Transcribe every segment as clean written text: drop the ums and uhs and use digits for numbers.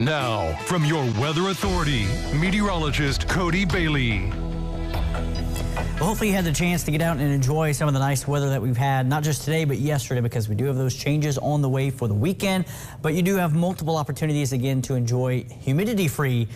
Now, from your weather authority, meteorologist Cody Bailey. Well, hopefully you had the chance to get out and enjoy some of the nice weather that we've had, not just today, but yesterday, because we do have those changes on the way for the weekend. But you do have multiple opportunities, again, to enjoy humidity-free,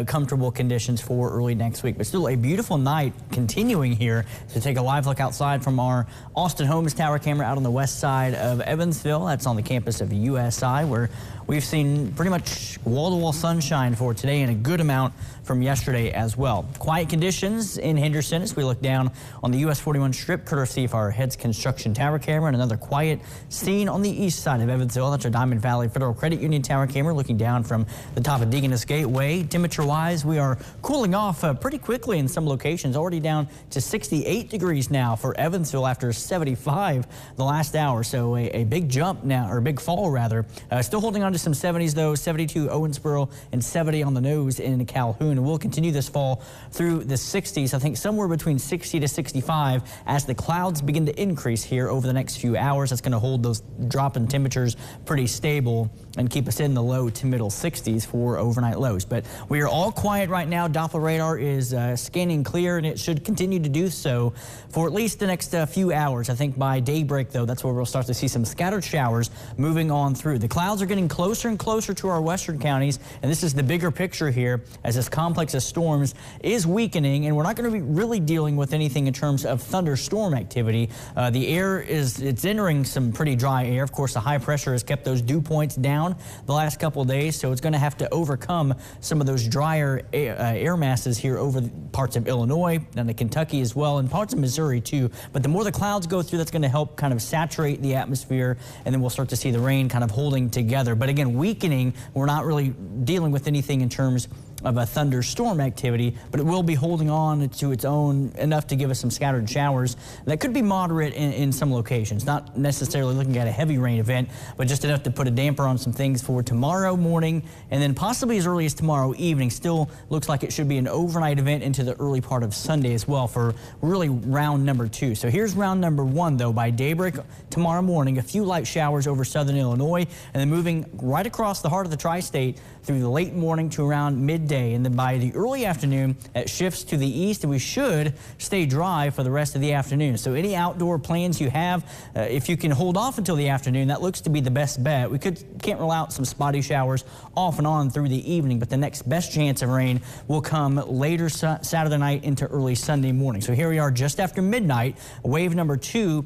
comfortable conditions for early next week. But still a beautiful night continuing here. So take a live look outside from our Austin Holmes Tower camera out on the west side of Evansville. That's on the campus of USI, where we've seen pretty much wall-to-wall sunshine for today and a good amount from yesterday as well. Quiet conditions in Henderson as we look down on the US 41 strip, courtesy of our Heads Construction Tower camera, and another quiet scene on the east side of Evansville. That's our Diamond Valley Federal Credit Union Tower camera looking down from the top of Deaconess Gateway. Temperature-wise, we are cooling off pretty quickly in some locations, already down to 68 degrees now for Evansville after 75 the last hour. So a big jump now, or a big fall rather. Still holding on to some 70s though, 72 Owensboro and 70 on the nose in Calhoun. And we'll continue this fall through the 60s. I think somewhere between 60 to 65 as the clouds begin to increase here over the next few hours. That's going to hold those drop in temperatures pretty stable and keep us in the low to middle 60s for overnight lows. But we are all quiet right now. Doppler radar is scanning clear, and it should continue to do so for at least the next few hours. I think by daybreak, though, that's where we'll start to see some scattered showers moving on through. The clouds are getting closer and closer to our western counties, and this is the bigger picture here as this complex of storms is weakening, and we're not going to be really dealing with anything in terms of thunderstorm activity. The air it's entering some pretty dry air. Of course, the high pressure has kept those dew points down the last couple of days, so it's going to have to overcome some of those drier air masses here over parts of Illinois and Kentucky as well, and parts of Missouri too. But the more the clouds go through, that's going to help kind of saturate the atmosphere, and then we'll start to see the rain kind of holding together. But again, weakening, we're not really dealing with anything in terms of a thunderstorm activity, but it will be holding on to its own enough to give us some scattered showers that could be moderate in some locations. Not necessarily looking at a heavy rain event, but just enough to put a damper on some things for tomorrow morning, and then possibly as early as tomorrow evening. Still looks like it should be an overnight event into the early part of Sunday as well for really round number 2. So here's round number 1, though. By daybreak tomorrow morning, a few light showers over southern Illinois, and then moving right across the heart of the tri-state through the late morning to around midday. And then by the early afternoon, it shifts to the east, and we should stay dry for the rest of the afternoon. So any outdoor plans you have, if you can hold off until the afternoon, that looks to be the best bet. We can't rule out some spotty showers off and on through the evening, but the next best chance of rain will come later Saturday night into early Sunday morning. So here we are just after midnight, wave number 2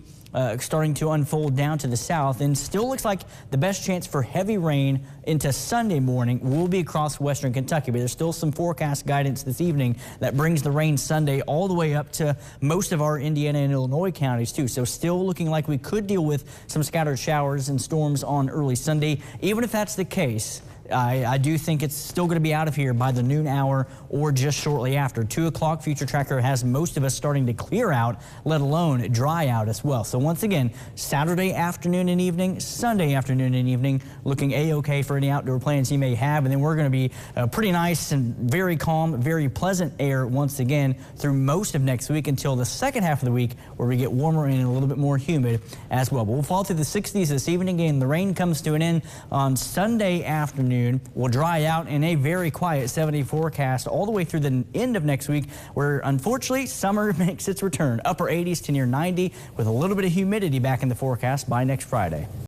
starting to unfold down to the south, and still looks like the best chance for heavy rain into Sunday morning will be across western Kentucky. But there's still some forecast guidance this evening that brings the rain Sunday all the way up to most of our Indiana and Illinois counties too. So still looking like we could deal with some scattered showers and storms on early Sunday. Even if that's the case, I do think it's still going to be out of here by the noon hour or just shortly after. 2 o'clock, Future Tracker has most of us starting to clear out, let alone dry out as well. So once again, Saturday afternoon and evening, Sunday afternoon and evening, looking A-OK for any outdoor plans you may have. And then we're going to be pretty nice and very calm, very pleasant air once again through most of next week until the second half of the week, where we get warmer and a little bit more humid as well. But we'll fall through the 60s this evening, and the rain comes to an end on Sunday afternoon. Will dry out in a very quiet 70 forecast all the way through the end of next week, where unfortunately summer makes its return. Upper 80s to near 90 with a little bit of humidity back in the forecast by next Friday.